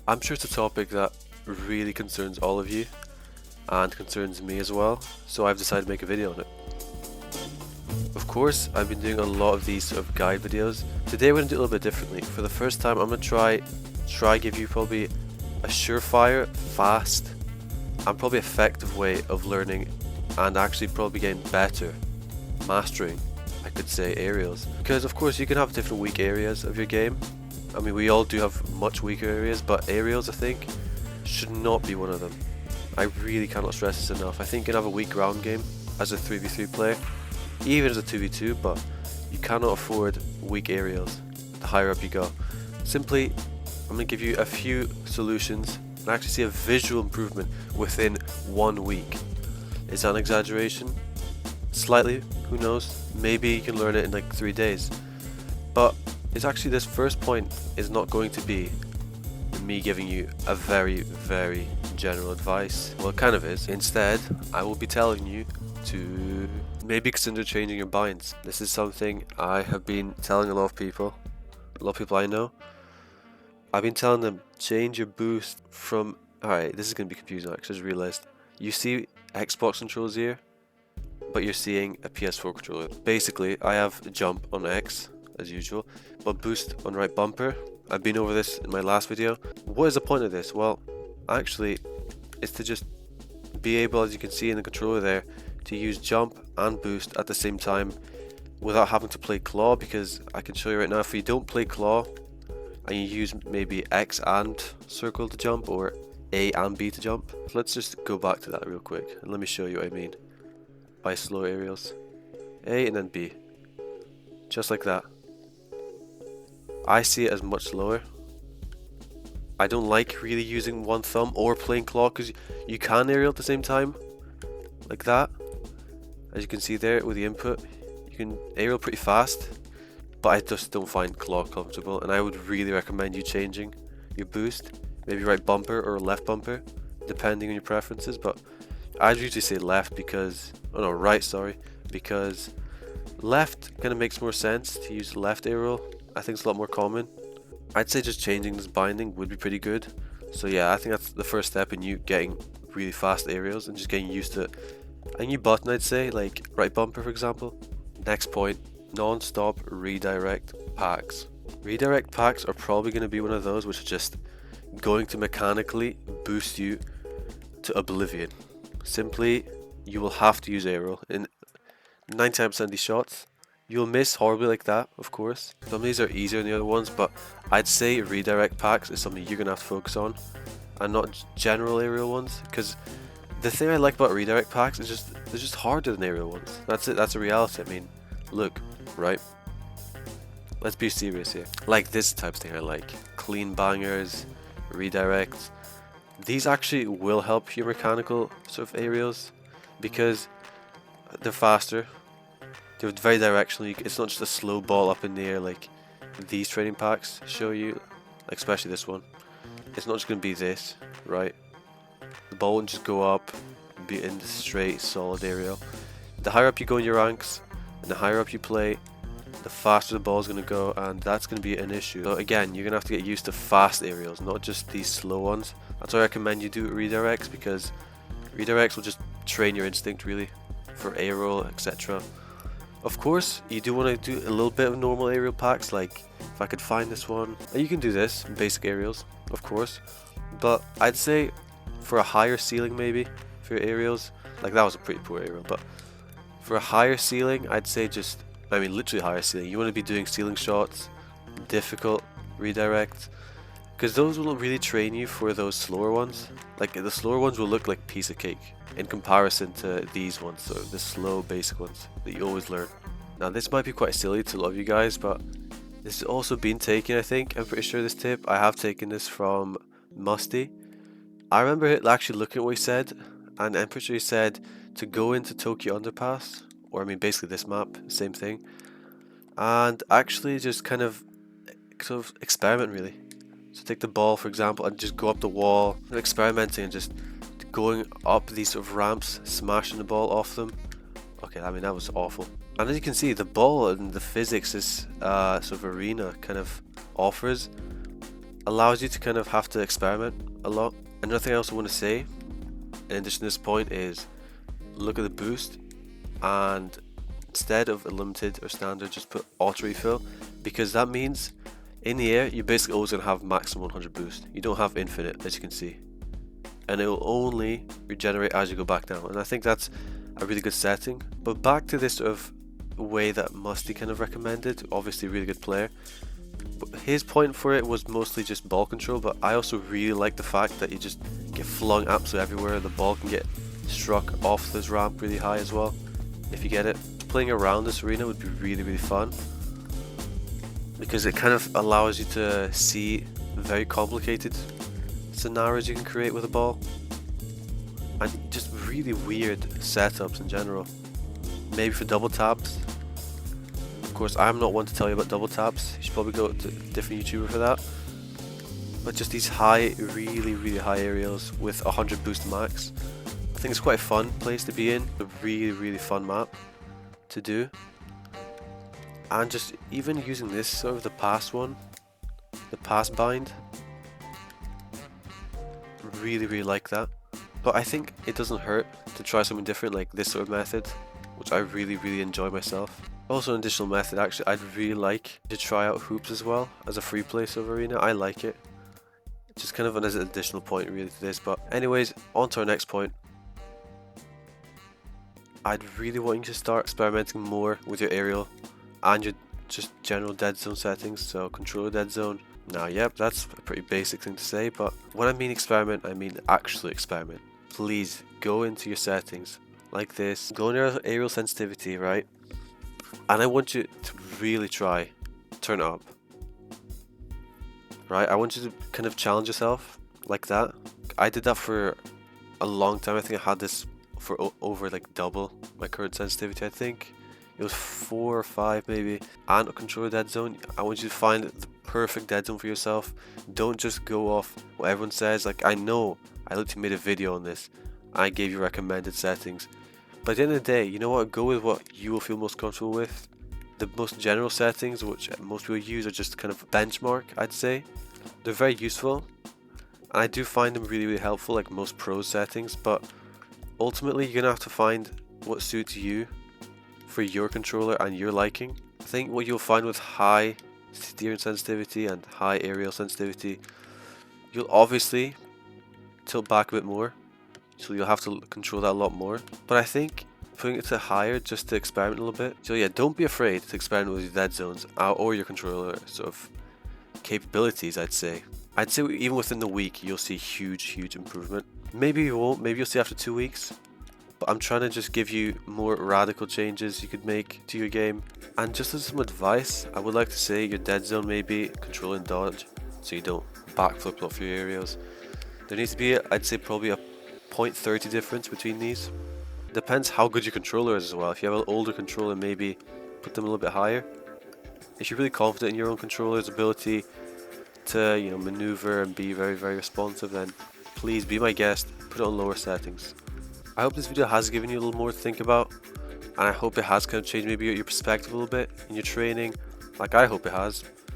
I'm sure it's a topic that really concerns all of you and concerns me as well, so I've decided to make a video on it. Of course, I've been doing a lot of these sort of guide videos. Today we're going to do it a little bit differently. For the first time, I'm going to try give you probably a surefire, fast, and probably effective way of learning and actually probably getting better, mastering, I could say, aerials. Because of course you can have different weak areas of your game. I mean, we all do have much weaker areas, but aerials, I think, should not be one of them. I really cannot stress this enough. I think you can have a weak ground game as a 3v3 player, even as a 2v2, but you cannot afford weak aerials the higher up you go. Simply, I'm going to give you a few solutions and actually see a visual improvement within 1 week. Is that an exaggeration? Slightly, who knows? Maybe you can learn it in like 3 days. But it's actually, this first point is not going to be me giving you a very general advice. Well, it kind of is. Instead, I will be telling you to maybe consider changing your binds. This is something I have been telling a lot of people I know. I've been telling them, change your boost from... Alright, this is going to be confusing actually, I just realized. You see Xbox controls here, but you're seeing a PS4 controller. Basically, I have jump on X, as usual, but boost on right bumper. I've been over this in my last video. What is the point of this? Well, actually, it's to just be able, as you can see in the controller there, to use jump and boost at the same time without having to play claw, because I can show you right now, if you don't play claw and you use maybe X and circle to jump or A and B to jump. Let's just go back to that real quick and let me show you what I mean by slow aerials. A and then B. Just like that. I see it as much slower. I don't like really using one thumb or playing claw, because you can aerial at the same time. Like that. As you can see there with the input, you can aerial pretty fast. But I just don't find claw comfortable, and I would really recommend you changing your boost. Maybe right bumper or left bumper, depending on your preferences. But I'd usually say left because... Oh no, right, sorry. Because left kind of makes more sense to use left aerial. I think it's a lot more common. I'd say just changing this binding would be pretty good. So yeah, I think that's the first step in you getting really fast aerials and just getting used to it. A new button, I'd say, like right bumper for example. Next point, non-stop redirect packs. Redirect packs are probably going to be one of those which are just going to mechanically boost you to oblivion. Simply, you will have to use aerial in 99% of these shots. You'll miss horribly like that, of course. Some of these are easier than the other ones, but I'd say redirect packs is something you're going to have to focus on, and not general aerial ones, because the thing I like about redirect packs is they're just harder than aerial ones. That's it, that's a reality. I mean, look, right? Let's be serious here. Like this type of thing I like. Clean bangers, redirects. These actually will help your mechanical sort of aerials, because they're faster. They're very directional. It's not just a slow ball up in the air like these training packs show you, especially this one. It's not just going to be this, right? The ball won't just go up, be in the straight, solid aerial. The higher up you go in your ranks, and the higher up you play, the faster the ball is going to go, and that's going to be an issue. So again, you're going to have to get used to fast aerials, not just these slow ones. That's why I recommend you do redirects, because redirects will just train your instinct really for aerial, etc. Of course, you do want to do a little bit of normal aerial packs, like if I could find this one. And you can do this, basic aerials, of course. But I'd say for a higher ceiling maybe, for your aerials, like that was a pretty poor aerial, but for a higher ceiling, I'd say just, I mean literally higher ceiling, you want to be doing ceiling shots, difficult redirect, because those will really train you for those slower ones. Like the slower ones will look like piece of cake in comparison to these ones, so the slow basic ones that you always learn. Now this might be quite silly to a lot of you guys, but this has also been taken, I think, I'm pretty sure this tip, I have taken this from Musty. I remember actually looking at what he said, and I'm pretty sure he said to go into Tokyo Underpass, or I mean basically this map, same thing, and actually just kind of sort of experiment really. So take the ball for example and just go up the wall, experimenting and just going up these sort of ramps, smashing the ball off them. Okay, I mean that was awful. And as you can see, the ball and the physics this sort of arena kind of offers allows you to kind of have to experiment a lot. Another thing I also want to say in addition to this point is look at the boost, and instead of a limited or standard, just put auto refill, because that means in the air you're basically always going to have maximum 100 boost. You don't have infinite, as you can see, and it will only regenerate as you go back down, and I think that's a really good setting. But back to this sort of way that Musty kind of recommended, obviously a really good player, but his point for it was mostly just ball control, but I also really like the fact that you just get flung absolutely everywhere. The ball can get struck off this ramp really high as well, if you get it. Playing around this arena would be really fun, because it kind of allows you to see very complicated scenarios you can create with a ball, and just really weird setups in general. Maybe for double taps. Of course, I'm not one to tell you about double taps. You should probably go to a different YouTuber for that. But just these high, really high aerials with 100 boost max, I think it's quite a fun place to be in. A really fun map to do. And just even using this sort of the pass one, the pass bind, really like that. But I think it doesn't hurt to try something different like this sort of method, which I really enjoy myself. Also an additional method, actually, I'd really like to try out hoops as well as a free play sort of arena. I like it. Just kind of an additional point really to this. But anyways, on to our next point. I'd really want you to start experimenting more with your aerial and your just general dead zone settings. So controller dead zone. Now, yep, that's a pretty basic thing to say, but when I mean experiment, I mean actually experiment. Please go into your settings like this, go in your aerial sensitivity, right? And I want you to really try turn it up, right? I want you to kind of challenge yourself like that. I did that for a long time. I think I had this for over like double my current sensitivity. I think it was 4 or 5 maybe. And a controller dead zone, I want you to find the perfect dead zone for yourself. Don't just go off what everyone says. Like, I know I literally made a video on this, I gave you recommended settings, but at the end of the day, you know what, go with what you will feel most comfortable with. The most general settings, which most people use, are just kind of benchmark, I'd say. They're very useful, and I do find them really helpful, like most pros settings, but ultimately you're gonna have to find what suits you for your controller and your liking. I think what you'll find with high steering sensitivity and high aerial sensitivity, you'll obviously tilt back a bit more, so you'll have to control that a lot more. But I think putting it to higher just to experiment a little bit. So yeah, don't be afraid to experiment with your dead zones or your controller sort of capabilities. I'd say even within the week you'll see huge improvement. Maybe you won't, maybe you'll see after 2 weeks, but I'm trying to just give you more radical changes you could make to your game. And just as some advice, I would like to say your dead zone may be control and dodge, so you don't backflip off your aerials. There needs to be, I'd say, probably a 0.30 difference between these. Depends how good your controller is as well. If you have an older controller, maybe put them a little bit higher. If you're really confident in your own controller's ability to, you know, maneuver and be very responsive, then please be my guest, put it on lower settings. I hope this video has given you a little more to think about, and I hope it has kind of changed maybe your perspective a little bit in your training, like I hope it has.